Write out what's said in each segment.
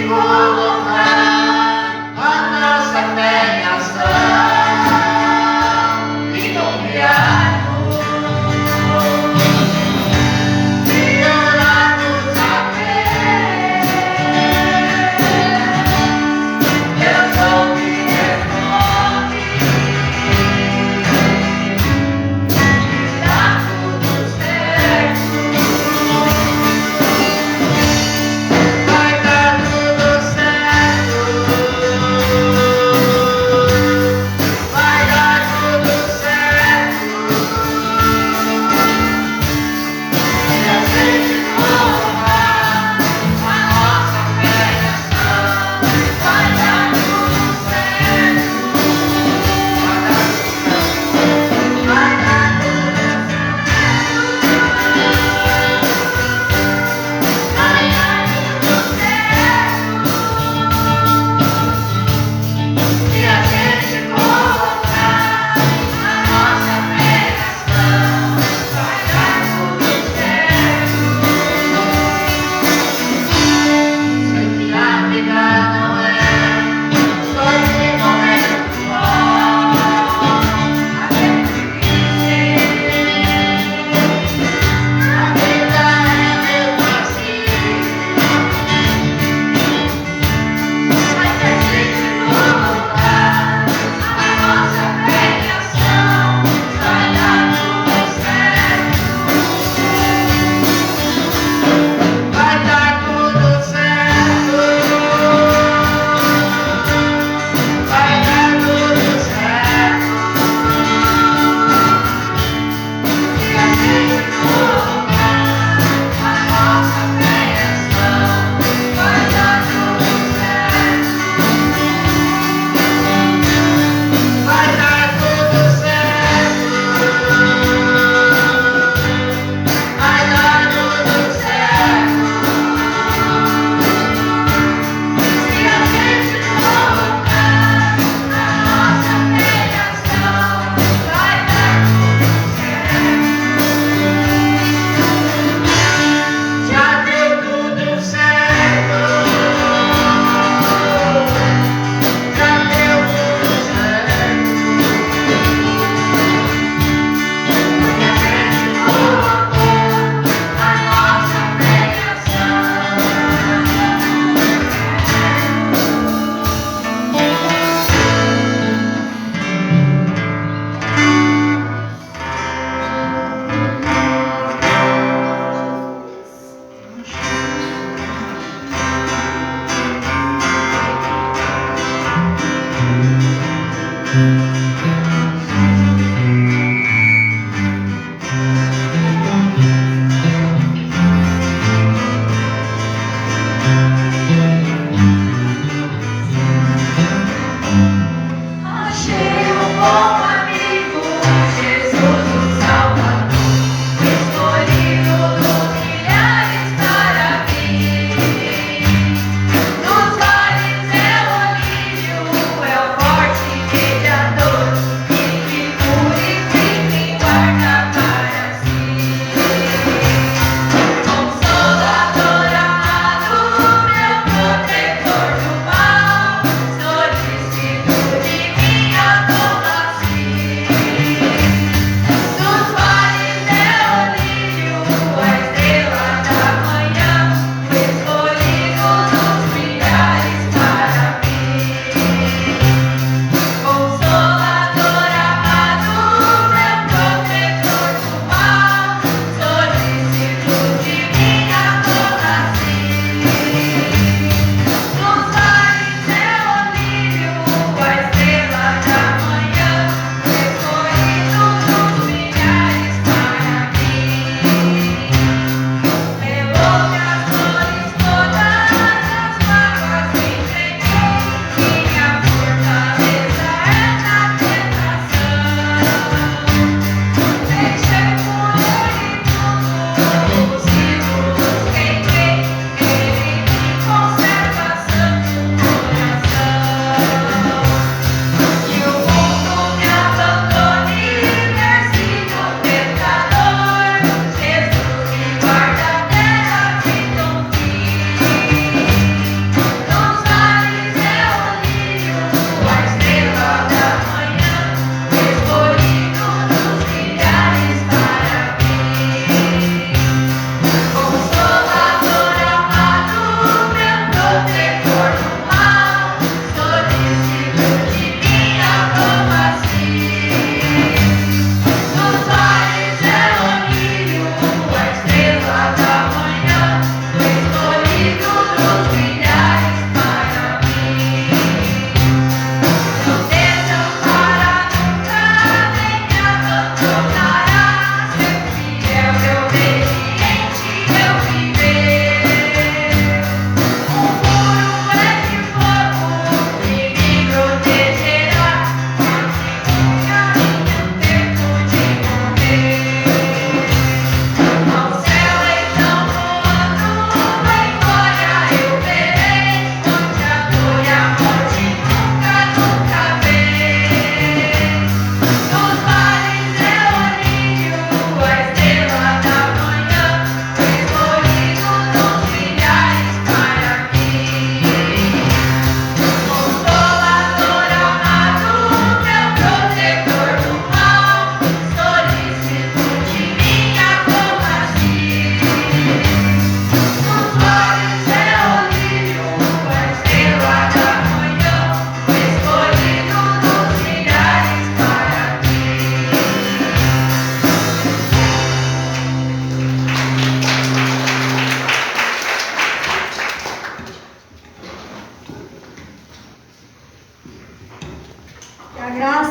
colocar a nossa fé em ação e confiarmos e orarmos a fé. Deus ouve e responde, dá tudo certo. Vai dar tudo certo.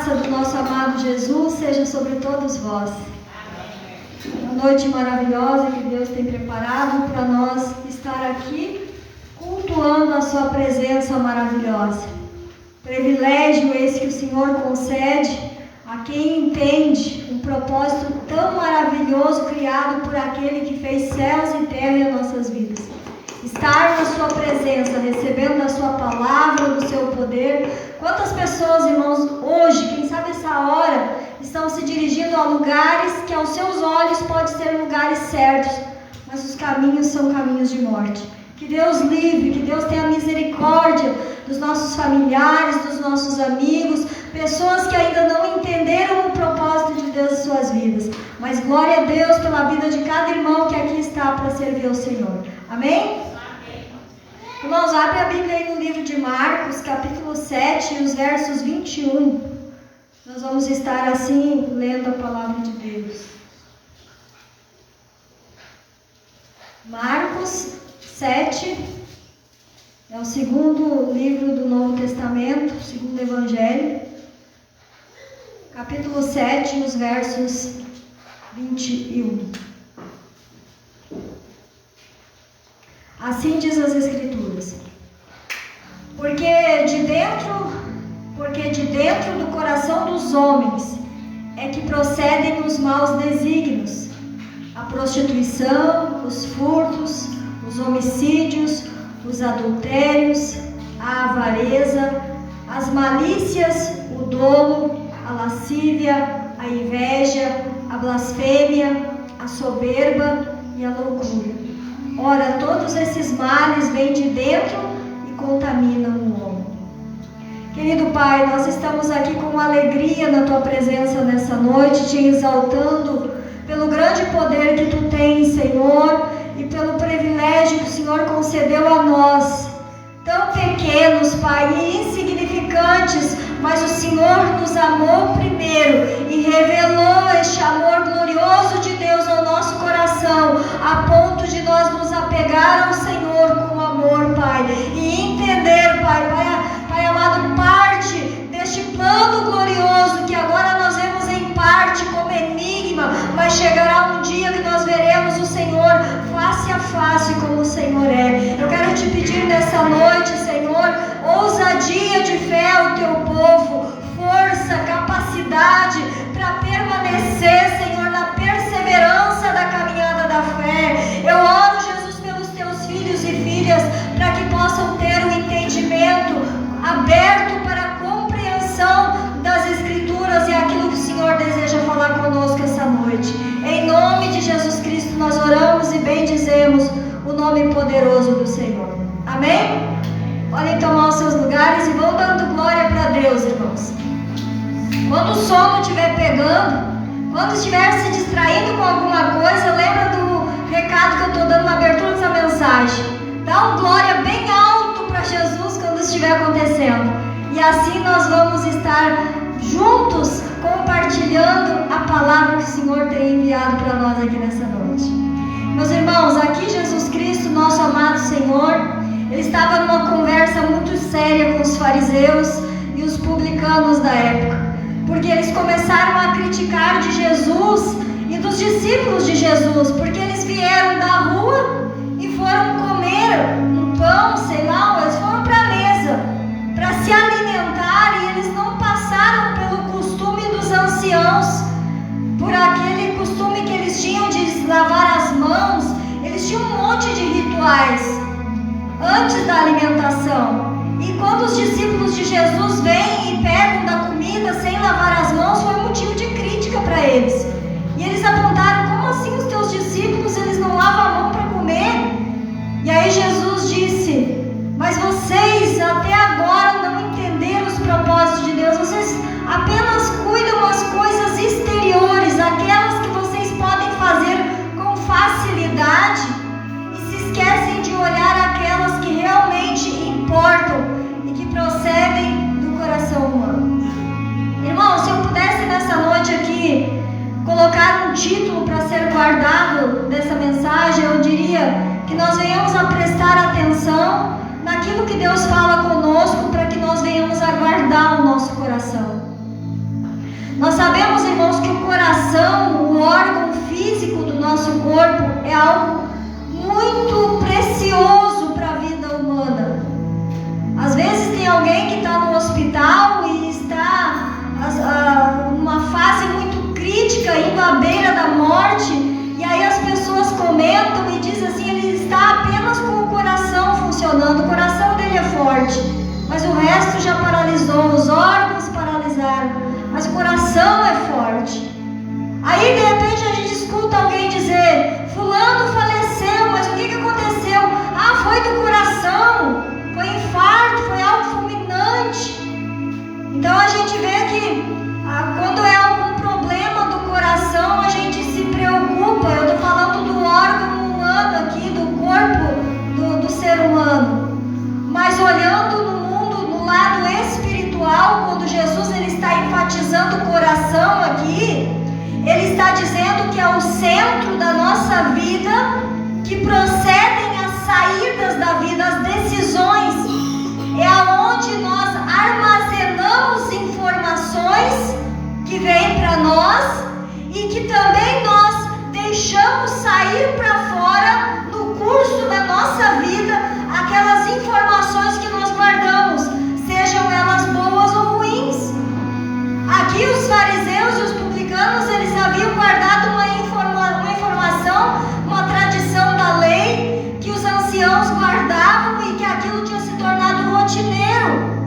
graça do nosso amado Jesus seja sobre todos vós. Uma noite maravilhosa que Deus tem preparado para nós estar aqui cultuando a sua presença maravilhosa. Privilégio esse que o Senhor concede a quem entende um propósito tão maravilhoso criado por aquele que fez céus e terra em nossas vidas. Estar na sua presença, recebendo a sua palavra, do seu poder. Quantas pessoas, irmãos, hoje, quem sabe essa hora, estão se dirigindo a lugares que aos seus olhos podem ser lugares certos, mas os caminhos são caminhos de morte. Que Deus livre, que Deus tenha misericórdia dos nossos familiares, dos nossos amigos, pessoas que ainda não entenderam o propósito de Deus em suas vidas. Mas glória a Deus pela vida de cada irmão que aqui está para servir ao Senhor. Amém? Irmãos, abre a Bíblia aí no livro de Marcos, capítulo 7, os versos 21. Nós vamos estar assim, lendo a palavra de Deus. Marcos 7, é o segundo livro do Novo Testamento, o segundo Evangelho. Capítulo 7, os versos 21. Assim diz as Escrituras. Porque de dentro do coração dos homens é que procedem os maus desígnios, a prostituição, os furtos, os homicídios, os adultérios, a avareza, as malícias, o dolo, a lascívia, a inveja, a blasfêmia, a soberba e a loucura. Ora, todos esses males vêm de dentro e contaminam o homem. Querido Pai, nós estamos aqui com alegria na Tua presença nessa noite, Te exaltando pelo grande poder que Tu tens, Senhor, e pelo privilégio que o Senhor concedeu a nós, tão pequenos, Pai, e insignificantes, mas o Senhor nos amou primeiro e revelou este amor glorioso de Deus ao nosso coração, a ponto de nós nos apegar ao Senhor com amor, Pai, e entender, Pai amado, parte deste plano glorioso que agora nós vemos em parte como enigma, mas chegará um dia que nós veremos o Senhor face a face como o Senhor é. Eu quero te pedir nessa noite, Senhor, ousadia de fé ao Teu povo, força, capacidade para permanecer, Senhor, na perseverança da caminhada da fé. Eu oro, Jesus, pelos Teus filhos e filhas, para que possam ter o entendimento aberto para a compreensão das Escrituras e aquilo que o Senhor deseja falar conosco essa noite. Em nome de Jesus Cristo nós oramos e bendizemos o nome poderoso do Senhor. Amém? Podem tomar os seus lugares e vão dando glória para Deus, irmãos. Quando o sono estiver pegando, quando estiver se distraindo com alguma coisa, lembra do recado que eu estou dando na abertura dessa mensagem. Dá um glória bem alto para Jesus quando estiver acontecendo. E assim nós vamos estar juntos compartilhando a palavra que o Senhor tem enviado para nós aqui nessa noite. Meus irmãos, aqui Jesus Cristo, nosso amado Senhor, Ele estava numa conversa muito séria com os fariseus e os publicanos da época, porque eles começaram a criticar de Jesus e dos discípulos de Jesus, porque eles vieram da rua e foram comer um pão, sei lá, eles foram para a mesa para se alimentar e eles não passaram pelo costume dos anciãos, por aquele costume que eles tinham de lavar as mãos. Eles tinham um monte de rituais antes da alimentação. E quando os discípulos de Jesus vêm e pegam da comida sem lavar as mãos, foi motivo de crítica para eles. E eles apontaram: como assim os teus discípulos, eles não lavam a mão para comer? E aí Jesus disse: mas vocês até agora não entenderam os propósitos de Deus. Vocês apenas cuidam as coisas exteriores, aquelas que vocês podem fazer com facilidade, e se esquecem de olhar aquelas que realmente importam e que procedem do coração humano. Irmão, se eu pudesse nessa noite aqui colocar um título para ser guardado dessa mensagem, eu diria que nós venhamos a prestar atenção naquilo que Deus fala conosco, para que nós venhamos a guardar o nosso coração. Nós sabemos, irmãos, que o coração, o órgão físico do nosso corpo, é algo muito precioso para a vida humana. Às vezes tem alguém que está no hospital e está numa fase muito crítica, indo à beira da morte, e aí as pessoas comentam e dizem assim: ele está apenas com o coração funcionando, o coração dele é forte, mas o resto já paralisou, os órgãos paralisaram, mas o coração é forte. Aí de repente a gente escuta alguém dizer: fulano faleceu, mas o que aconteceu? Ah, foi do coração, foi infarto, foi algo fulminante. Então a gente vê que quando é algum problema do coração, a gente se preocupa. Eu estou falando do órgão humano aqui, do corpo do ser humano. Mas olhando no mundo, no lado espiritual, quando Jesus ele está enfatizando o coração aqui, ele está dizendo que é o centro da nossa vida, que procedem as saídas da vida, as decisões. É aonde nós armazenamos informações que vêm para nós e que também nós deixamos sair para fora no curso da nossa vida aquelas informações que nós guardamos, sejam elas boas ou ruins. Aqui os fariseus e os publicanos, eles haviam guardado uma informação, uma tradição da lei que os anciãos guardavam e que aquilo tinha se tornado rotineiro.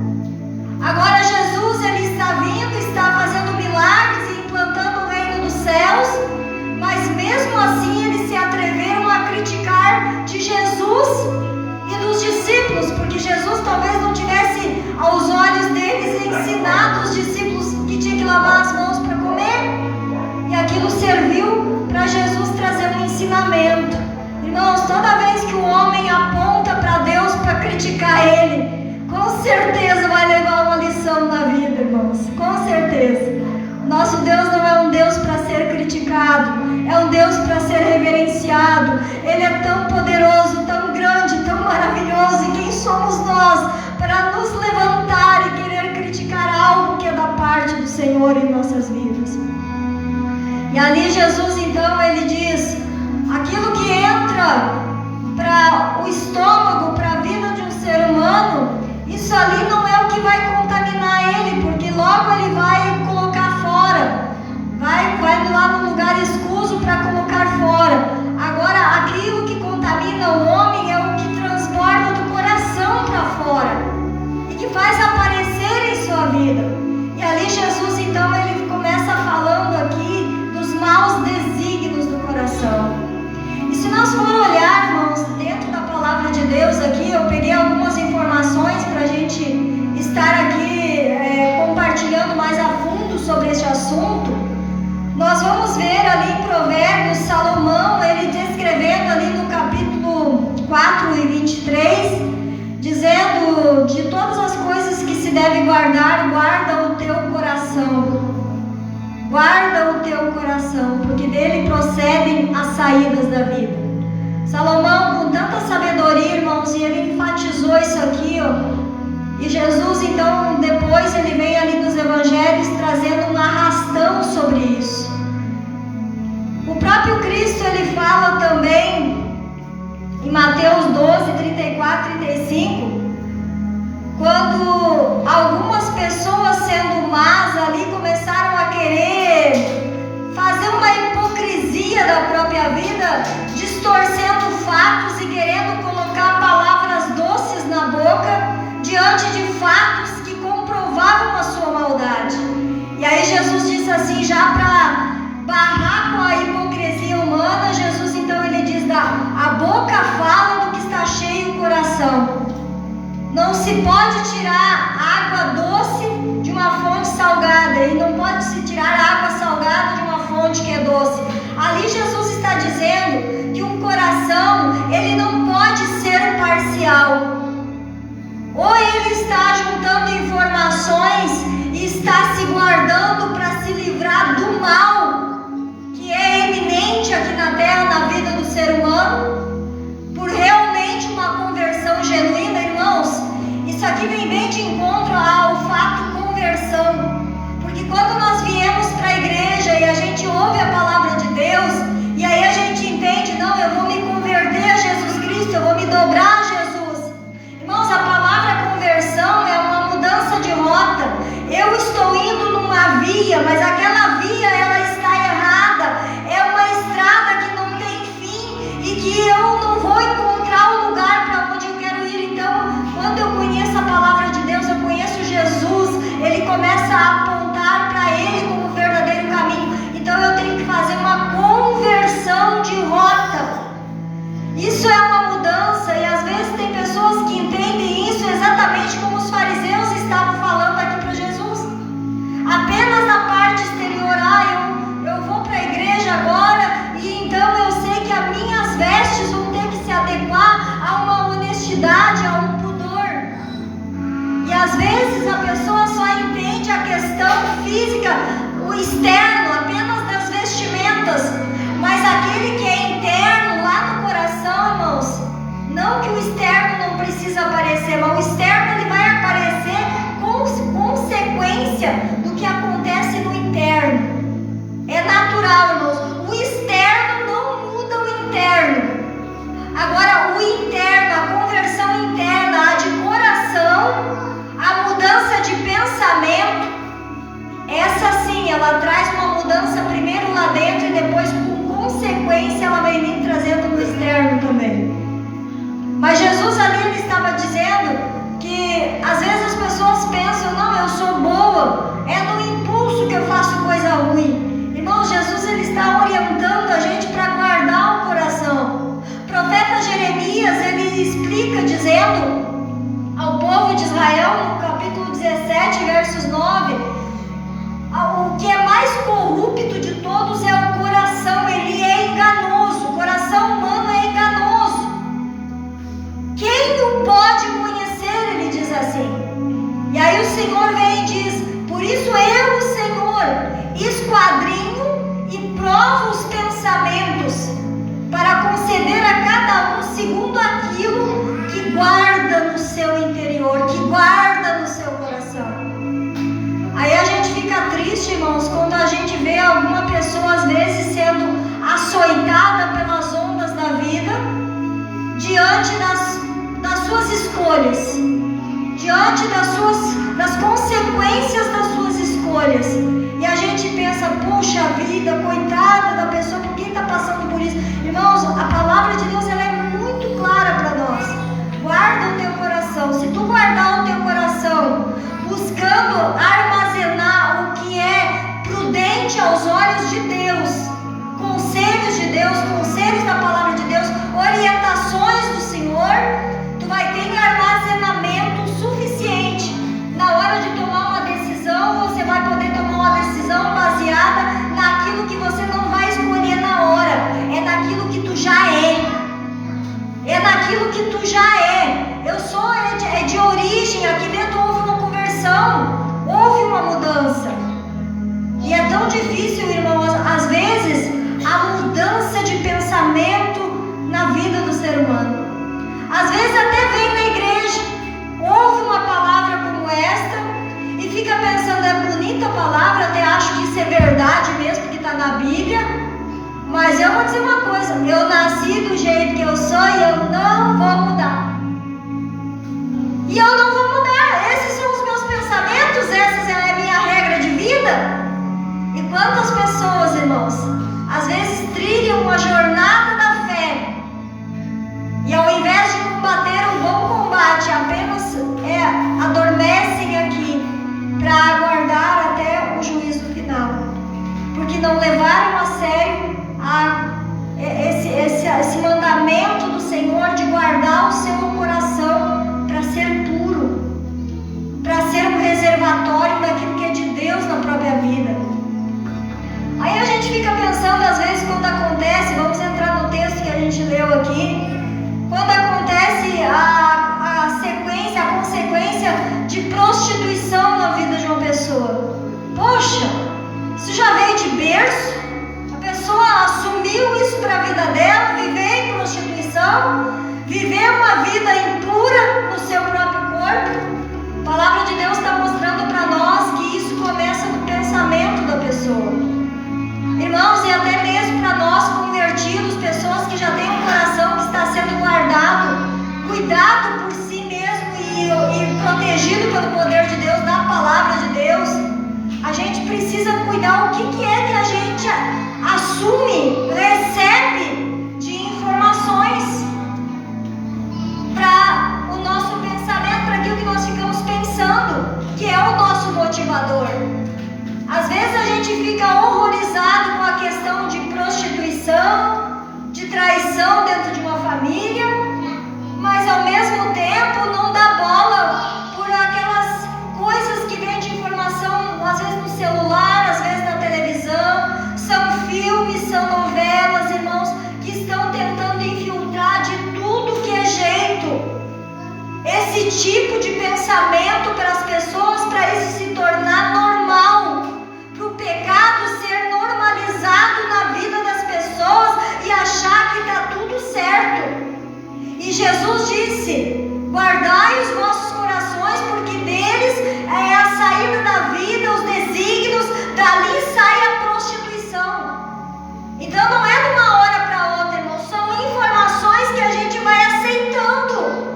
Agora Jesus ele está vindo, está fazendo milagres e implantando o reino dos céus, mas mesmo assim eles se atreveram a criticar de Jesus e dos discípulos, porque Jesus talvez não tivesse aos olhos deles ensinado os discípulos que tinham que lavar as mãos para comer, e aquilo serviu para Jesus trazer um ensinamento. Irmãos, toda vez que o homem aponta para Deus para criticar ele, com certeza vai levar uma lição na vida, irmãos, com certeza. Nosso Deus não é um Deus para ser criticado, é um Deus para ser reverenciado. Ele é tão poderoso, tão grande, tão maravilhoso, e quem somos nós para nos levantar e querer criticar algo que é da parte do Senhor em nossas vidas? E ali Jesus então ele diz: aquilo que entra para o estômago, para a vida de um ser humano, isso ali não é o que vai contaminar ele, porque logo ele vai colocar fora, vai lá no lugar escuso para colocar fora. Agora aquilo que contamina o homem é o que transborda do coração para fora e que faz aparecer em sua vida. E ali Jesus então ele começa falando aqui dos maus desígnios do coração. E se nós formos olhar, irmãos, dentro da palavra de Deus aqui, eu peguei algumas informações para a gente estar aqui compartilhando mais a fundo sobre este assunto. Nós vamos ver ali em Provérbios, Salomão, ele descrevendo ali no capítulo 4 e 23, dizendo: de todas as coisas que se deve guardar, guarda o teu coração. Guarda o teu coração, porque dele procedem as saídas da vida. Salomão, com tanta sabedoria, irmãos, e ele enfatizou isso aqui, ó. E Jesus, então, depois ele vem ali nos evangelhos trazendo um arrastão sobre isso. O próprio Cristo, ele fala também em Mateus 12, 34 e 35, quando algumas pessoas sendo más ali começaram a querer fazer uma hipocrisia da própria vida, distorcendo fatos e querendo colocar palavras doces na boca diante de fatos que comprovavam a sua maldade. E aí Jesus disse assim, já para barrar com a hipocrisia humana, Jesus então ele diz: a boca fala do que está cheio o coração. Não se pode tirar água doce de uma fonte salgada, e não pode se tirar água salgada de uma fonte que é doce. Ali Jesus está dizendo que um coração, ele não pode ser parcial. Ou ele está juntando informações e está se guardando para se livrar do mal que é eminente aqui na terra, na vida do ser humano, por realmente uma conversão genuína, irmãos. Isso aqui vem bem de encontro ao fato conversão, porque quando nós viemos ouve a palavra de Deus e aí a gente entende, não, eu vou me converter a Jesus Cristo, eu vou me dobrar a Jesus. Irmãos, a palavra conversão é uma mudança de rota. Eu estou indo numa via, mas aquela via ela está errada. É uma estrada que não tem fim e que eu não vou encontrar o lugar para onde eu quero ir. Então, quando eu conheço a palavra de Deus, eu conheço Jesus, Ele começa a apontar para Ele como o verdadeiro caminho. Então eu tenho que fazer uma conversão de rota. Isso é uma mudança e às vezes tem pessoas que entendem isso exatamente como os fariseus estavam falando aqui para Jesus. Apenas na parte exterior, eu vou para a igreja agora e então eu sei que as minhas vestes vão ter que se adequar a uma honestidade, a um pudor. E às vezes a pessoa só entende a questão física, o externo, apenas das vestimentas. Mas aquele que é interno, lá no coração, irmãos, não que o externo não precisa aparecer, mas o externo ele vai aparecer com consequência do que acontece no interno. É natural, irmãos. O externo não muda o interno. Agora, o interno, a conversão interna, a de coração, a mudança de pensamento, essa sim, ela traz uma mudança primeiro lá dentro e depois, por consequência, ela vai vir trazendo no externo também. Mas Jesus ali ele estava dizendo que às vezes as pessoas pensam, não, eu sou boa, é no impulso que eu faço coisa ruim. Irmão, Jesus ele está orientando a gente para guardar o coração. O profeta Jeremias ele explica dizendo ao povo de Israel, no capítulo 17, versos 9, o que é mais corrupto de todos é o coração, ele é enganoso, o coração humano é enganoso. Quem o pode conhecer? Ele diz assim. E aí o Senhor vem e diz, por isso eu, o Senhor, esquadrinho e provo os pensamentos, para conceder a cada um segundo aquilo que guarda no seu interior, que guarda no seu coração. Aí a gente fica triste, irmãos, quando a gente vê alguma pessoa às vezes sendo açoitada pelas ondas da vida, diante das suas escolhas, diante das consequências das suas escolhas. E a gente pensa, puxa vida, coitada da pessoa, por que está passando por isso? Irmãos, a palavra de Deus ela é muito clara para nós. Guarda o teu coração. Se tu guardar o teu coração, buscando armazenar o que é prudente aos olhos de Deus, conselhos de Deus, conselhos da palavra de Deus, orientações do Senhor, tu vai ter armazenamento suficiente. Na hora de tomar uma decisão, você vai poder tomar uma decisão baseada naquilo que você não vai escolher na hora, é naquilo que tu já é. É naquilo que tu já é. Eu sou de origem, aqui dentro houve uma conversão, houve uma mudança. E é tão difícil, irmãos, às vezes, a mudança de pensamento na vida do ser humano. Às vezes até vem na igreja, ouve uma palavra como esta e fica pensando, é bonita a palavra, até acho que isso é verdade mesmo, que está na Bíblia. Mas eu vou dizer uma coisa, eu nasci do jeito que eu sou e eu não vou mudar. E eu não vou mudar, esses são os meus pensamentos, essa é a minha regra de vida. E quantas pessoas, irmãos, às vezes trilham uma jornada da fé e ao invés de combater um bom combate, apenas adormecem aqui para aguardar até o juízo final. Porque não levaram a sério esse mandamento do Senhor de guardar o seu coração para ser puro, para ser um reservatório daquilo que é de Deus na própria vida. Aí a gente fica pensando, às vezes, quando acontece, vamos entrar no texto que a gente leu aqui, quando acontece a consequência de prostituição na vida de uma pessoa. Poxa, isso já veio de berço? A pessoa assumiu isso para a vida dela, viver em prostituição, viver uma vida impura no seu próprio corpo. A palavra de Deus está mostrando para nós que isso começa no pensamento da pessoa. Irmãos, protegido pelo poder de Deus, da palavra de Deus, a gente precisa cuidar o que é que a gente assume, recebe de informações para o nosso pensamento, para aquilo que nós ficamos pensando, que é o nosso motivador. Às vezes a gente fica horrorizado com a questão de prostituição, de traição dentro de uma família, mas ao mesmo tempo não dá bola por aquelas coisas que vêm de informação, às vezes no celular, às vezes na televisão. São filmes, são novelas, irmãos, que estão tentando infiltrar de tudo que é jeito esse tipo de pensamento para as pessoas, para isso se tornar normal, para o pecado ser normalizado na vida das pessoas e achar que está tudo certo. E Jesus disse: guardai os vossos corações, porque deles é a saída da vida, os desígnios, dali sai a prostituição. Então não é de uma hora para outra, irmão, são informações que a gente vai aceitando.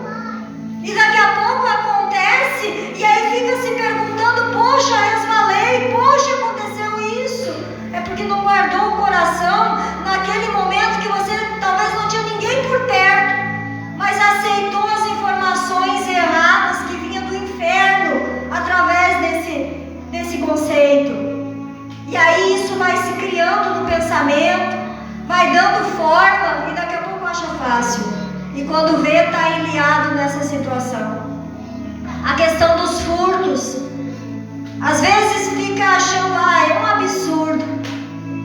E daqui a pouco acontece, e aí fica se perguntando: poxa, resvalei, poxa, aconteceu isso. É porque não guardou o coração naquele momento que você talvez não tinha ninguém por perto, mas aceitou as informações erradas que vinham do inferno através desse conceito. E aí isso vai se criando no pensamento, vai dando forma, e daqui a pouco acha fácil. E quando vê, está enliado nessa situação. A questão dos furtos. Às vezes fica achando: é um absurdo.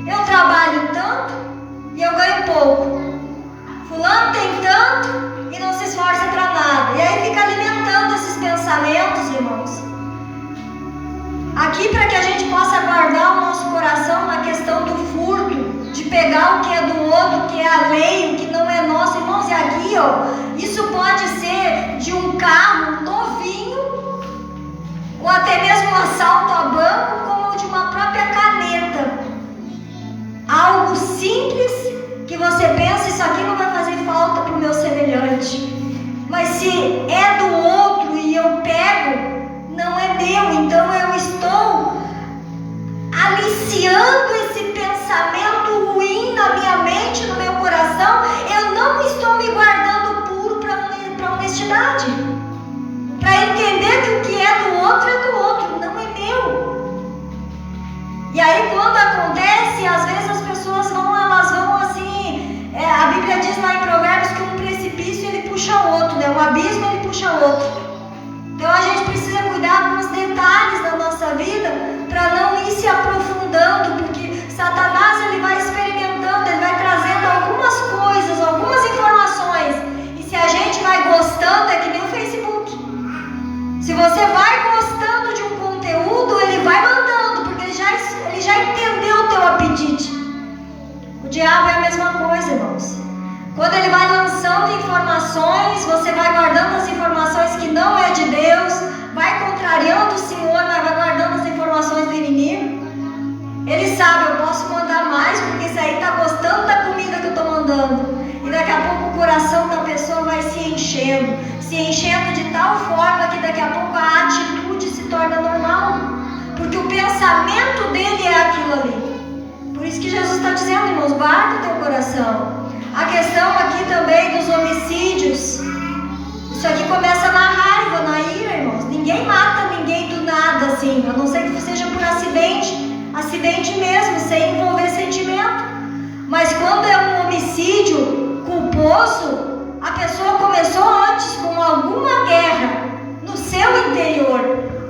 Eu trabalho tanto e eu ganho pouco. Fulano tem tanto e não se esforça para nada. E aí fica alimentando esses pensamentos, irmãos. Aqui, para que a gente possa guardar o nosso coração na questão do furto, de pegar o que é do outro, que é alheio, que não é nosso, irmãos. E aqui, isso pode ser de um carro novinho, ou até mesmo um assalto a banco, como de uma própria caneta. Algo simples que você pensa: isso aqui não vai fazer falta para o meu semelhante. Mas se é do outro e eu pego, não é meu. Então eu estou aliciando esse pensamento ruim na minha mente, no meu coração. Eu não estou me guardando puro para honestidade, para entender que o que é do outro, não é meu. E aí quando acontece, às vezes as pessoas elas vão assim, a Bíblia diz lá em Provérbios que um precipício ele puxa o outro, né? Um abismo ele puxa o outro. Então a gente precisa cuidar com os detalhes da nossa vida para não ir se aprofundando, porque Satanás ele vai experimentando, ele vai trazendo algumas coisas, algumas informações, e se a gente vai gostando, é que nem o Facebook. Se você vai gostando de um conteúdo, ele vai mandando, porque ele já entendeu o teu apetite. O diabo é a mesma coisa, irmãos. Quando ele vai lançando informações, você vai guardando as informações que não é de Deus, vai contrariando o Senhor, mas vai guardando as informações do inimigo. Ele sabe: eu posso mandar mais, porque isso aí está gostando da comida que eu estou mandando. E daqui a pouco o coração da pessoa vai se enchendo de tal forma que daqui a pouco a atitude se torna normal, porque o pensamento dele é aquilo ali. Por isso que Jesus está dizendo, irmãos, guarda o teu coração. A questão aqui também dos homicídios. Isso aqui começa na raiva, na ira, irmãos. Ninguém mata ninguém do nada, assim, a não ser que seja por acidente mesmo, sem envolver sentimento. Mas quando é um homicídio culposo, a pessoa começou antes com alguma guerra no seu interior.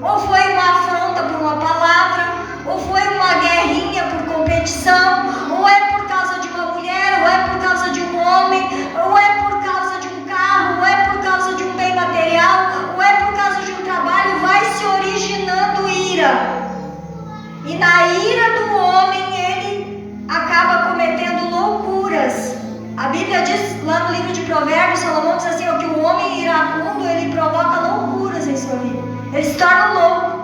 Ou foi uma afronta por uma palavra, ou foi uma guerrinha por competição, ou é por causa de uma mulher, ou é por causa de um homem, ou é por causa de um carro, ou é por causa de um bem material, ou é por causa de um trabalho. Vai se originando ira. E na ira do homem, ele acaba cometendo loucuras. A Bíblia diz lá no livro de Provérbios, Salomão diz assim: que o homem iracundo, ele provoca loucuras em sua vida. Ele se torna louco.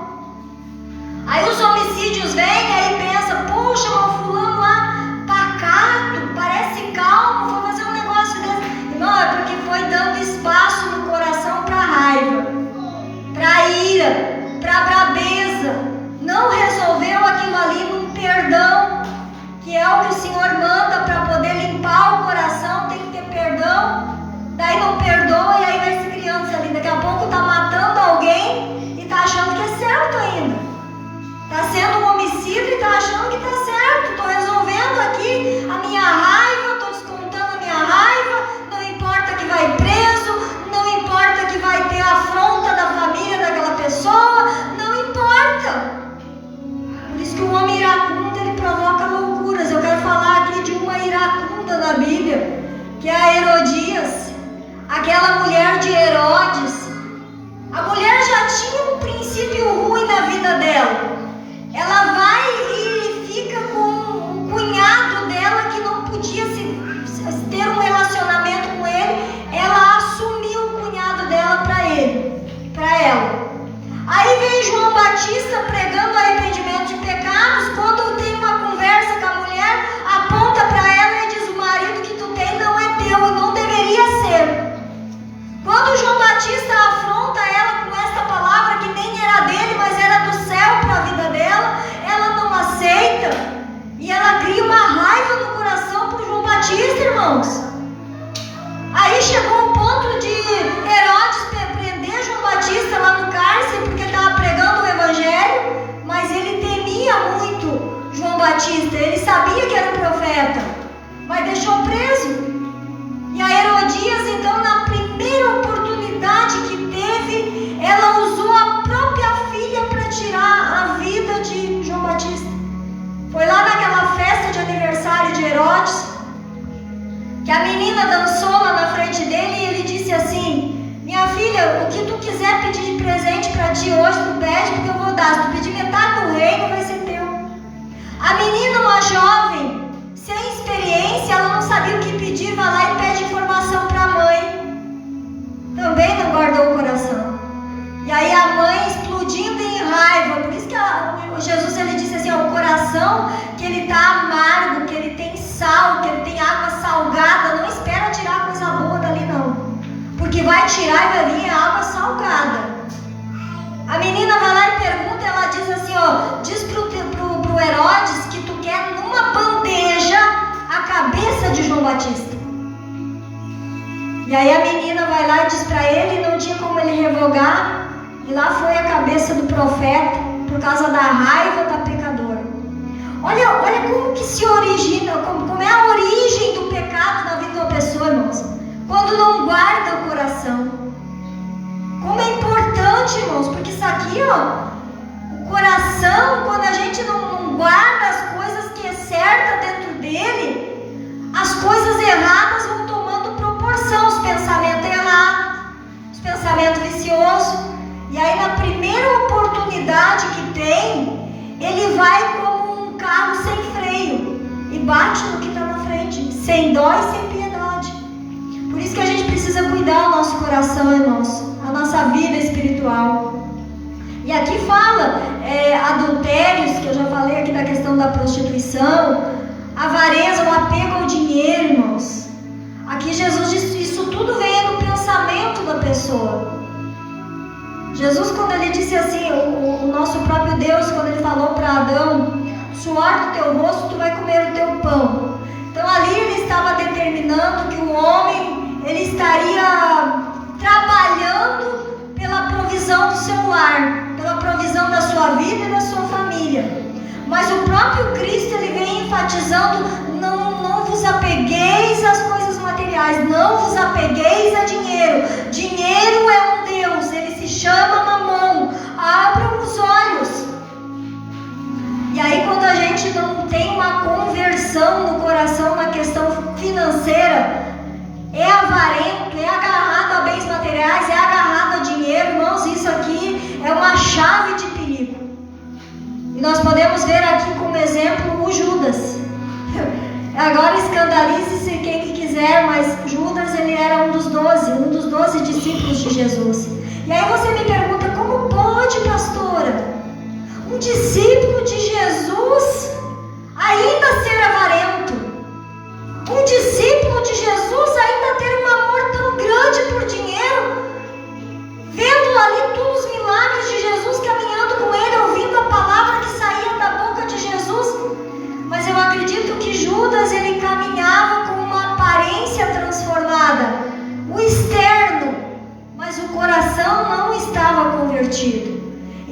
Aí os homicídios vêm e aí pensa: poxa, mas fulano lá, pacato, parece calmo, vou fazer um negócio desse. Não, é porque foi dando espaço no coração para raiva, para ira, para a brabeza, não resolveu aquilo ali num perdão, que é o que o Senhor manda para poder limpar o coração, tem que ter perdão. Daí não perdoa e aí vai se criando ali. Daqui a pouco está matando alguém e está achando que é certo ainda. Está sendo um homicídio e está achando que está certo. Estou resolvendo aqui a minha raiva, estou descontando a minha raiva. Não importa que vai preso, não importa que vai ter afronta da família daquela pessoa, não importa. Por isso que o homem iracundo, ele provoca loucuras. Eu quero falar aqui de uma iracunda na Bíblia, que é a Herodias, aquela mulher de Herodes. A mulher já tinha um princípio ruim na vida dela. Ela vai e fica com o cunhado dela que não podia ter um relacionamento com ele. Ela assumiu o cunhado dela para ela. Aí vem João Batista pregando arrependimento de pecados. Quando tem uma conversa com a mulher, aponta para ela e diz: o marido que tu tem não é teu e não deveria ser. Quando João Batista afronta ela com esta palavra que nem era dele, mas era do céu para a vida dela, ela não aceita e ela cria uma raiva no coração por João Batista, irmãos. Aí chegou o ponto de Herodes prender João Batista lá no cárcere porque estava pregando o evangelho, mas ele temia muito João Batista, ele sabia que era um profeta, mas deixou preso. E a Herodias, então, na primeira oportunidade que teve, ela usou a própria filha para tirar a vida de João Batista. Foi lá naquela festa de aniversário de Herodes, que a menina dançou lá na frente dele e ele disse assim: minha filha, o que tu quiser pedir de presente para ti hoje, tu pede, porque eu vou dar. Se tu pedir metade do reino, vai ser teu. A menina, uma jovem, sem experiência, ela não sabia o que pedir, vai lá e pede informação para a mãe. Também não guardou o coração. E aí a mãe explodindo em raiva. Por isso que Jesus, ele disse assim: ó, o coração que ele está amargo, que ele tem sal, que ele tem água salgada, não espera tirar coisa boa dali não, porque vai tirar e vai vir a água salgada. A menina vai lá e pergunta, ela diz assim, ó, diz pro Herodes que tu quer numa bandeja a cabeça de João Batista. E aí a menina vai lá e diz para ele, não tinha como ele revogar, e lá foi a cabeça do profeta, por causa da raiva da pecadora. Olha como que se origina, como é a origem do pecado na vida de uma pessoa, irmãos. Quando não guarda o coração. Como é importante, irmãos, porque isso aqui, ó, o coração, quando a gente não guarda as coisas que é certa dentro dele, as coisas erradas vão tomando proporção, os pensamentos errados, os pensamentos viciosos. E aí na primeira oportunidade que tem, ele vai como um carro sem freio e bate no que está na frente, sem dó e sem piedade. Por isso que a gente precisa cuidar do nosso coração, irmãos, a nossa vida espiritual. E aqui fala adultérios, que eu já falei aqui da questão da prostituição, avareza, o apego ao dinheiro, irmãos. Aqui Jesus diz que isso tudo vem do pensamento da pessoa. Jesus, quando ele disse assim, o nosso próprio Deus, quando ele falou para Adão, suor do teu rosto tu vai comer o teu pão. Então ali ele estava determinando que o homem, ele estaria trabalhando pela provisão do seu lar, pela provisão da sua vida e da sua família. Mas o próprio Cristo, ele vem enfatizando, não vos apegueis às coisas materiais, não vos apegueis a dinheiro. Dinheiro é um Deus, ele se chama Mamon. Abram os olhos. E aí quando a gente não tem uma conversão no coração na questão financeira, é avarento, é agarrado a bens materiais, é agarrado a dinheiro, irmãos, isso aqui é uma chave de perigo. E nós podemos ver aqui como exemplo o Judas. Agora escandalize-se quem quiser, mas Judas, ele era um dos 12 discípulos de Jesus. E aí você me pergunta, como pode, pastora, um discípulo de Jesus ainda ser avarento? Um discípulo de Jesus ainda ter um amor tão grande por dinheiro, vendo ali todos os milagres de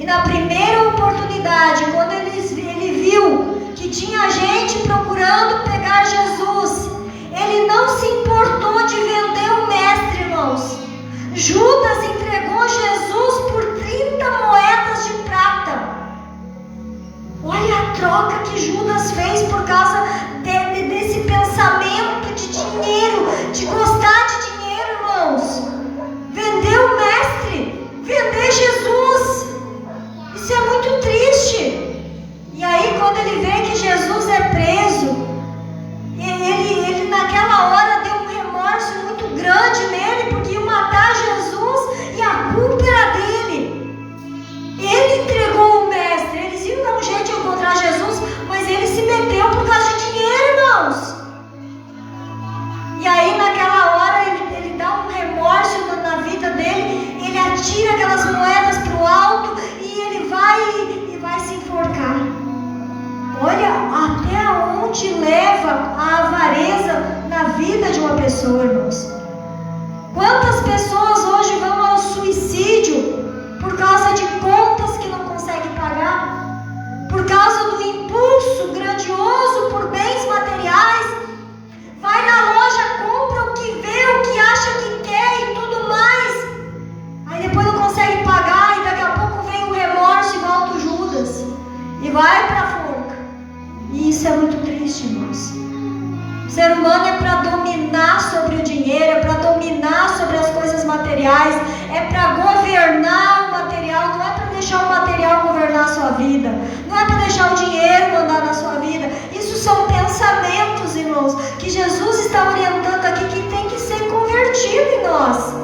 E na primeira oportunidade, quando ele viu que tinha gente procurando pegar Jesus, ele não se importou de vender o mestre, irmãos. Judas entregou Jesus por 30 moedas de prata. Olha a troca que Judas fez por causa desse pensamento de dinheiro, de gostar de dinheiro, irmãos. Vender o mestre, vender Jesus. Isso é muito triste. E aí, quando ele vê que Jesus é preso, ele naquela hora deu um remorso muito grande nele, porque ia matar Jesus e a culpa era dele. Ele entregou o mestre. Eles iam dar um jeito de encontrar Jesus, mas ele se meteu por causa de dinheiro, irmãos. E aí naquela hora ele dá um remorso na vida dele, ele atira aquelas moedas para o alto e ele vai se enforcar. Olha até onde leva a avareza na vida de uma pessoa, irmãos. Quantas pessoas hoje vão ao suicídio por causa de contas que não conseguem pagar, por causa do impulso grandioso por bens materiais? Vai na loja, compra o que vê, o que acha que quer e tudo mais. Aí depois não consegue pagar e daqui a pouco vem o remorso igual do Judas e vai para a forca. E isso é muito triste, irmãos. O ser humano é para dominar sobre o dinheiro, é para dominar sobre as coisas materiais, é para governar o material, não é para deixar o material governar a sua vida, não é para deixar o dinheiro mandar na sua vida. Isso são pensamentos, irmãos, que Jesus está orientando aqui, que tem que ser convertido em nós,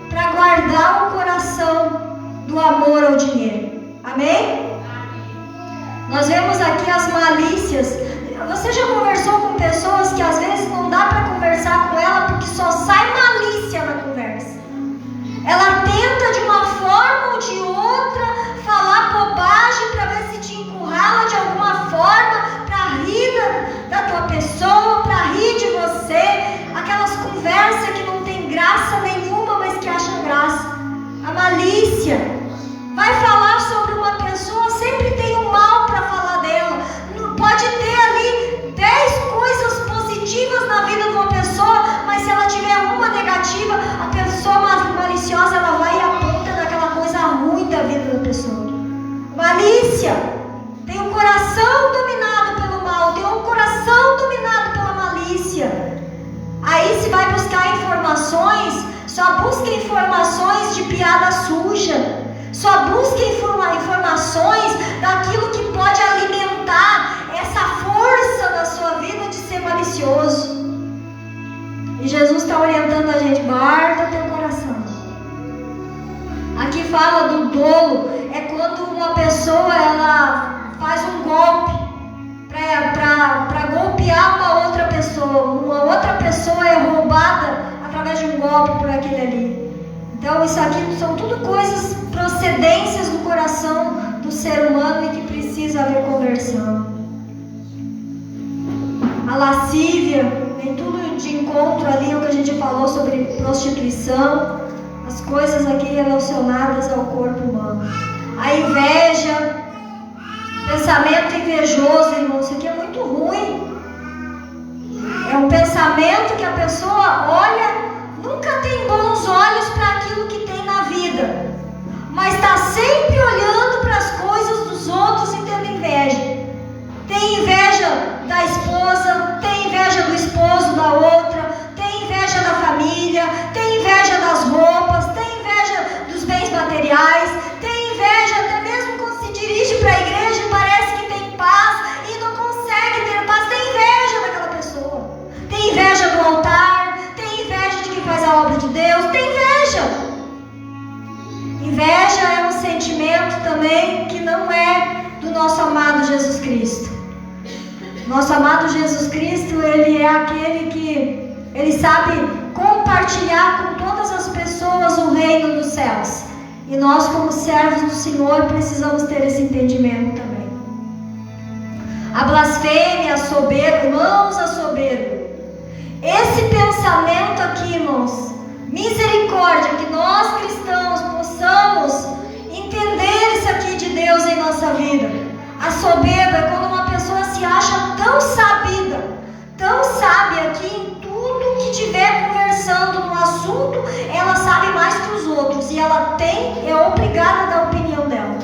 para guardar o coração do amor ao dinheiro. Amém? Nós vemos aqui as malícias. Você já conversou com pessoas que às vezes não dá para conversar com ela porque só sai malícia na conversa? Ela tenta de uma forma ou de outra falar bobagem para ver se te encurrala de alguma forma, para rir da tua pessoa, para rir de você. Aquelas conversas que não tem graça nenhuma, mas que acham graça. A malícia. Vai falar sobre uma pessoa, sempre tem um mal para falar dela. Pode ter ali 10 coisas positivas na vida de uma pessoa, mas se ela tiver uma negativa, a pessoa maliciosa, ela vai e aponta naquela coisa ruim da vida da pessoa. Malícia. Tem um coração dominado pelo mal, tem um coração dominado pela malícia. Aí se vai buscar informações, só busca informações de piada suja. Só busca informações daquilo que pode alimentar essa força da sua vida de ser malicioso. E Jesus está orientando a gente: guarda teu coração. Aqui fala do dolo. É quando uma pessoa ela faz um golpe para golpear uma outra pessoa. Uma outra pessoa é roubada através de um golpe por aquele ali. Então isso aqui são tudo coisas, procedências do coração do ser humano e que precisa haver conversão. A lascívia, vem tudo de encontro ali o que a gente falou sobre prostituição, as coisas aqui relacionadas ao corpo humano. A inveja, pensamento invejoso, irmão, isso aqui é muito ruim. É um pensamento que a pessoa olha, nunca tem bons olhos para aquilo que tem na vida, mas está sempre olhando para as coisas dos outros e tendo inveja. Tem inveja da esposa, tem inveja do esposo da outra, tem inveja da família, tem inveja das roupas, tem inveja dos bens materiais, tem inveja até mesmo quando se dirige para a igreja e parece que tem paz e não consegue ter paz. Tem inveja daquela pessoa, tem inveja do altar, tem inveja de quem faz a obra de Deus, tem inveja. Inveja é um sentimento também que não é do nosso amado Jesus Cristo. Nosso amado Jesus Cristo, ele é aquele que ele sabe compartilhar com todas as pessoas o reino dos céus. E nós, como servos do Senhor, precisamos ter esse entendimento também. A blasfêmia, a soberba, irmãos, a soberba. Esse pensamento aqui, irmãos, misericórdia, que nós cristãos possamos entender isso aqui de soberba é quando uma pessoa se acha tão sabida, tão sábia, que em tudo que estiver conversando no assunto, ela sabe mais que os outros. E ela é obrigada a dar a opinião dela.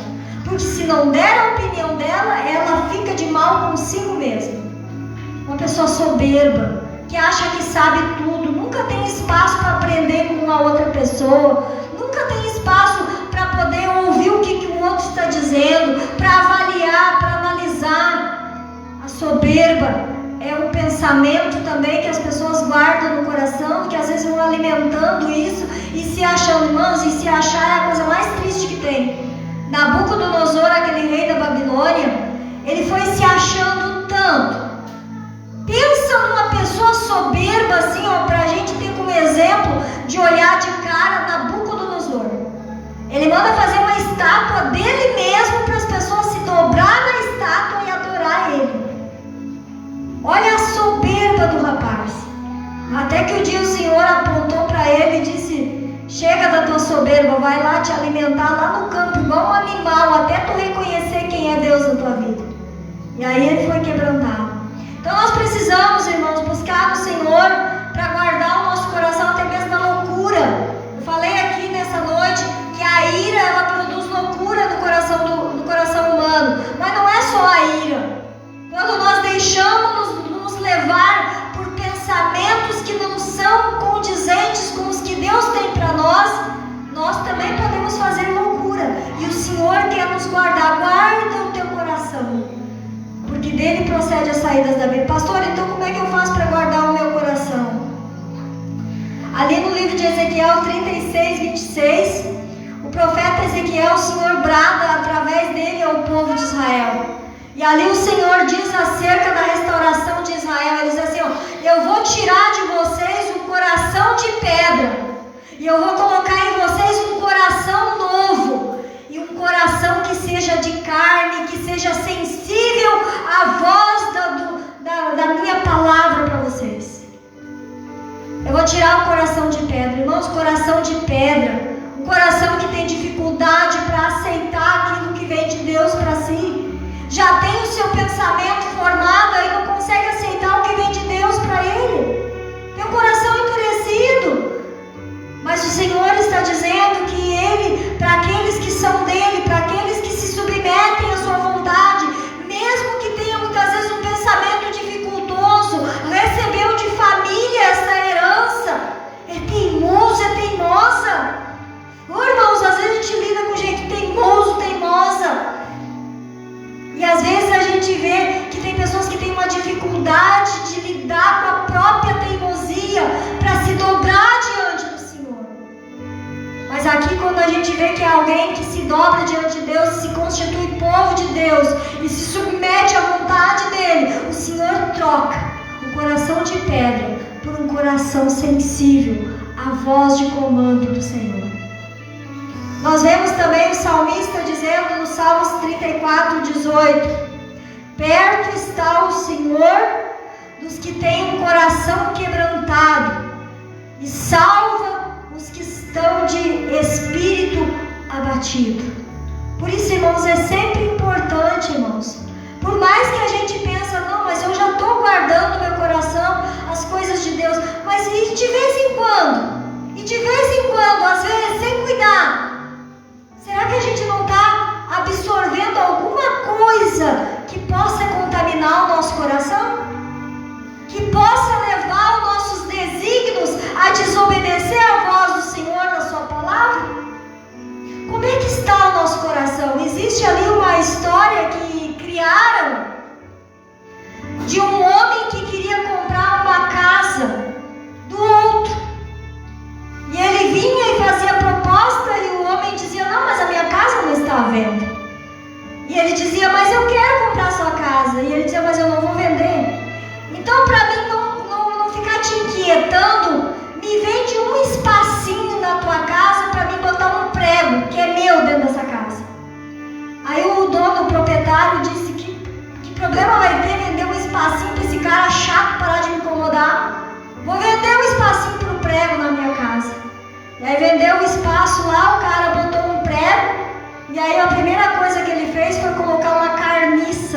Porque se não der a opinião dela, ela fica de mal consigo mesma. Uma pessoa soberba, que acha que sabe tudo, nunca tem espaço para aprender com uma outra pessoa, nunca tem espaço para poder ouvir o que o outro está dizendo, para avaliar, para analisar. A soberba é um pensamento também que as pessoas guardam no coração, que às vezes vão alimentando isso e se acham humanos, e se achar é a coisa mais triste que tem. Nabucodonosor, aquele rei da Babilônia, ele foi se achando tanto. Pensa numa pessoa soberba assim, ó, pra gente ter como exemplo de olhar de cara Nabucodonosor. Ele manda fazer uma estátua dele mesmo para as pessoas se dobrar na estátua e adorar ele. Olha a soberba do rapaz. Até que um dia o Senhor apontou para ele e disse: chega da tua soberba, vai lá te alimentar lá no campo igual um animal, até tu reconhecer quem é Deus na tua vida. E aí ele foi quebrantado. Então nós precisamos, irmãos, buscar no Senhor para guardar o nosso coração até mesmo da loucura. Eu falei aqui nessa noite que a ira, ela produz loucura no coração humano. Mas não é só a ira. Quando nós deixamos nos levar por pensamentos que não são condizentes com os que Deus tem para nós, nós também podemos fazer loucura. E o Senhor quer nos guardar. Guarda o teu coração, porque dele procede as saídas da vida. Pastor, então como é que eu faço para guardar o meu coração? Ali no livro de Ezequiel 36, 26, o profeta Ezequiel, o Senhor brada através dele ao povo de Israel. E ali o Senhor diz acerca da restauração de Israel. Ele diz assim, ó: eu vou tirar de vocês um coração de pedra, e eu vou colocar em vocês um coração novo, e um coração que seja de carne, que seja sensível à voz da minha palavra para vocês. Eu vou tirar o coração de pedra. Irmãos, coração de pedra, um coração que tem dificuldade para aceitar aquilo que vem de Deus para si, já tem o seu pensamento formado e não consegue aceitar o que vem de Deus para ele. Tem um coração endurecido. Mas o Senhor está dizendo que Ele, para aqueles que são dele, para aqueles que se submetem à sua vontade, mesmo que tenha muitas vezes um pensamento dificultoso, recebeu de família essa herança, é teimoso, é teimosa. Irmãos, às vezes a gente lida com gente teimoso, teimosa. E às vezes a gente vê que tem pessoas que têm uma dificuldade de lidar com a própria teimosia para se dobrar diante do Senhor. Mas aqui, quando a gente vê que é alguém que se dobra diante de Deus, se constitui povo de Deus e se submete à vontade dele, o Senhor troca o coração de pedra por um coração sensível à voz de comando do Senhor. Nós vemos também o salmista dizendo no Salmos 34, 18: perto está o Senhor dos que têm um coração quebrantado e salva os que estão de espírito abatido. Por isso, irmãos, é sempre importante, irmãos, por mais que a gente pensa, não, mas eu já estou guardando no meu coração as coisas de Deus, mas e de vez em quando? E de vez em quando, às vezes, sem cuidar, será que a gente não está absorvendo alguma coisa que possa contaminar o nosso coração? Que possa levar os nossos desígnios a desobedecer a voz do Senhor na sua palavra? Como é que está o nosso coração? Existe ali uma história que criaram de um homem que queria comprar uma casa do outro. E ele vinha e fazia proposta e o homem dizia, não, mas a minha casa não está à venda. E ele dizia, mas eu quero comprar a sua casa. E ele dizia, mas eu não vou vender. Então, para mim não ficar te inquietando, me vende um espacinho na tua casa para mim botar um prego, que é meu, dentro dessa casa. Aí o dono, o proprietário, disse que problema vai ter vender um espacinho para esse cara chato parar de me incomodar? Vou vender um espacinho para o prego na minha casa. E aí vendeu o espaço lá, o cara botou um prego, e aí a primeira coisa que ele fez foi colocar uma carniça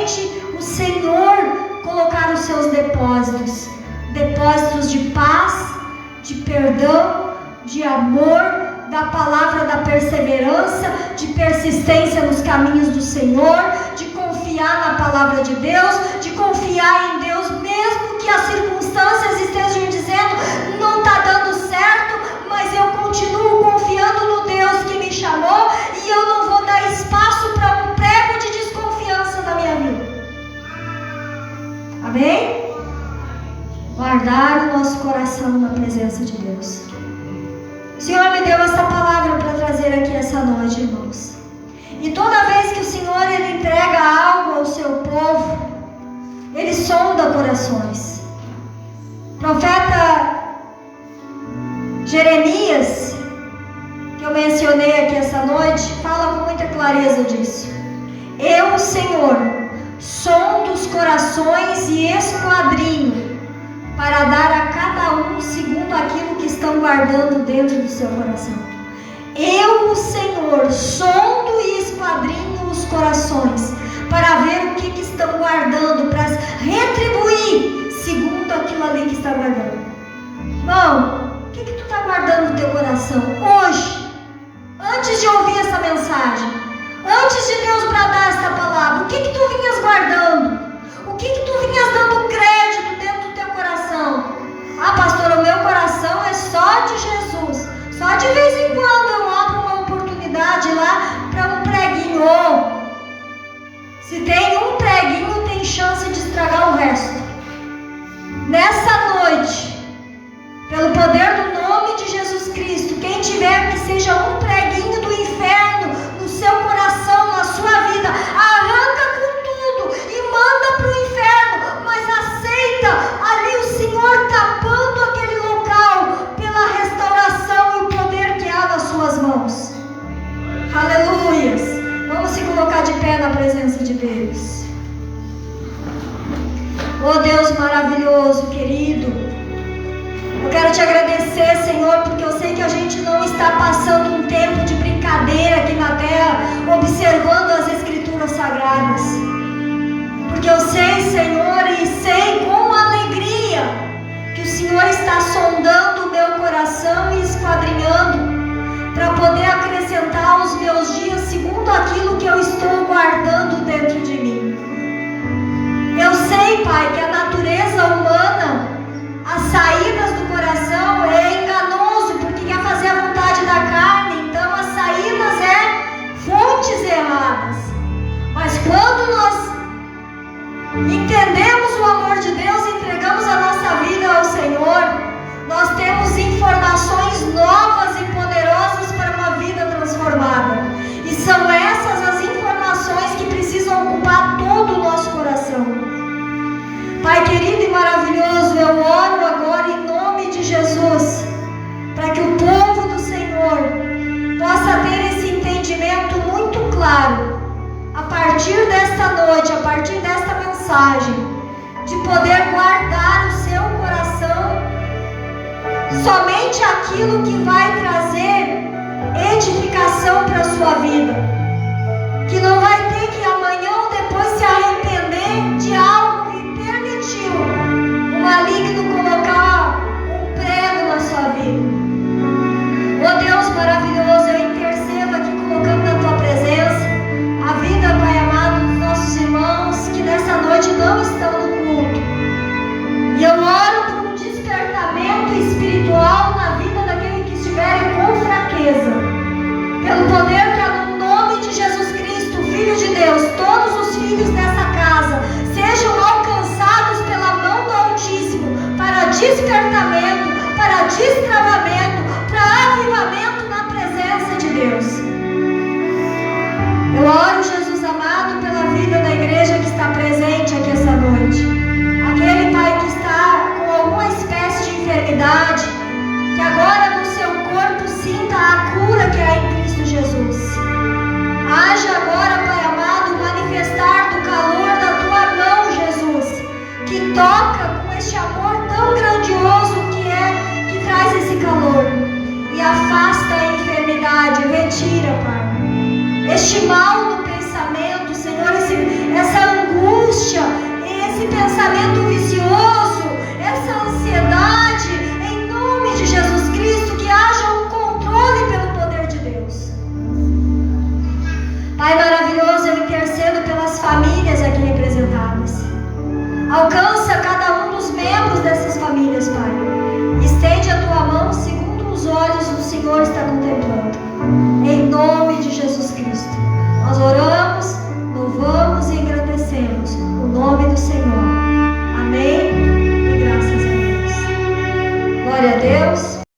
somente o Senhor colocar os seus depósitos de paz, de perdão, de amor, da palavra da perseverança, de persistência nos caminhos do Senhor, de confiar na palavra de Deus, de confiar em Deus, mesmo que as circunstâncias estejam dizendo não está dando certo, mas eu continuo confiando no Deus que me chamou e eu não vou dar espaço para um prego de desconfiança na minha vida. Amém? Guardar o nosso coração na presença de Deus. O Senhor me deu essa palavra para trazer aqui essa noite, irmãos. E toda vez que o Senhor ele entrega algo ao seu povo, ele sonda corações. O profeta Jeremias, que eu mencionei aqui essa noite, fala com muita clareza disso. Eu, Senhor, sondo os corações e esquadrinho para dar a cada um segundo aquilo que estão guardando dentro do seu coração. Eu, o Senhor, sondo e esquadrinho os corações para ver o que estão guardando, para retribuir segundo aquilo ali que está guardando. Irmão, o que tu está guardando no teu coração hoje? Antes de ouvir essa mensagem, antes de Deus bradar esta palavra, o que tu vinhas guardando? O que tu vinhas dando crédito dentro do teu coração? Ah, pastor, o meu coração é só de Jesus. Só de vez em quando eu abro uma oportunidade lá para um preguinho. Se tem um preguinho, tem chance de estragar o resto. Nessa noite, pelo poder do nome de Jesus Cristo, quem tiver que seja um preguinho do inferno no seu coração, na sua vida, arranca com tudo e manda para o inferno, mas aceita ali o Senhor tapando aquele local pela restauração e o poder que há nas suas mãos. Aleluias! Vamos se colocar de pé na presença de Deus. Oh Deus maravilhoso, querido, eu quero te agradecer, Senhor, porque eu sei que a gente não está passando um tempo de brincadeira aqui na terra, observando as Escrituras Sagradas. Porque eu sei, Senhor, e sei com alegria que o Senhor está sondando o meu coração e esquadrinhando para poder acrescentar os meus dias segundo aquilo que eu estou guardando dentro de mim. Eu sei, Pai, que a natureza humana, as saídas do coração é enganoso, porque quer fazer a vontade da carne, então as saídas é fontes erradas. Mas quando nós entendemos o amor de Deus e entregamos a nossa vida ao Senhor, nós temos informações novas e poderosas para uma vida transformada. E são essas as informações que precisam ocupar todo o nosso coração. Pai querido e maravilhoso, eu oro agora em nome de Jesus, para que o povo do Senhor possa ter esse entendimento muito claro, a partir desta noite, a partir desta mensagem, de poder guardar o seu coração somente aquilo que vai trazer edificação para a sua vida, que não vai ter que amanhã ou depois se arrepender de algo que permitiu o maligno colocar um prego na sua vida. Oh Deus maravilhoso, eu intercedo aqui colocando na tua presença a vida, Pai amado, dos nossos irmãos que nessa noite não estão no culto. E eu oro por um despertamento espiritual na vida daqueles que estiverem com fraqueza. Pelo poder que há no nome de Jesus Cristo, Filho de Deus, todos os filhos dessa casa sejam alcançados pela mão do Altíssimo para despertamento, para destravamento, para avivamento na presença de Deus. Eu oro, Jesus amado, pela vida da igreja que está presente aqui essa noite. Aquele, Pai, que está com alguma espécie de enfermidade, que agora no seu corpo sinta a cura que há em Cristo Jesus. Haja agora, Pai amado, manifestar do calor da tua mão, Jesus, que toca com este amor tão grandioso que traz esse calor e afasta a enfermidade, retira as famílias aqui representadas. Alcança cada um dos membros dessas famílias, Pai. Estende a tua mão segundo os olhos do Senhor está contemplando. Em nome de Jesus Cristo, nós oramos.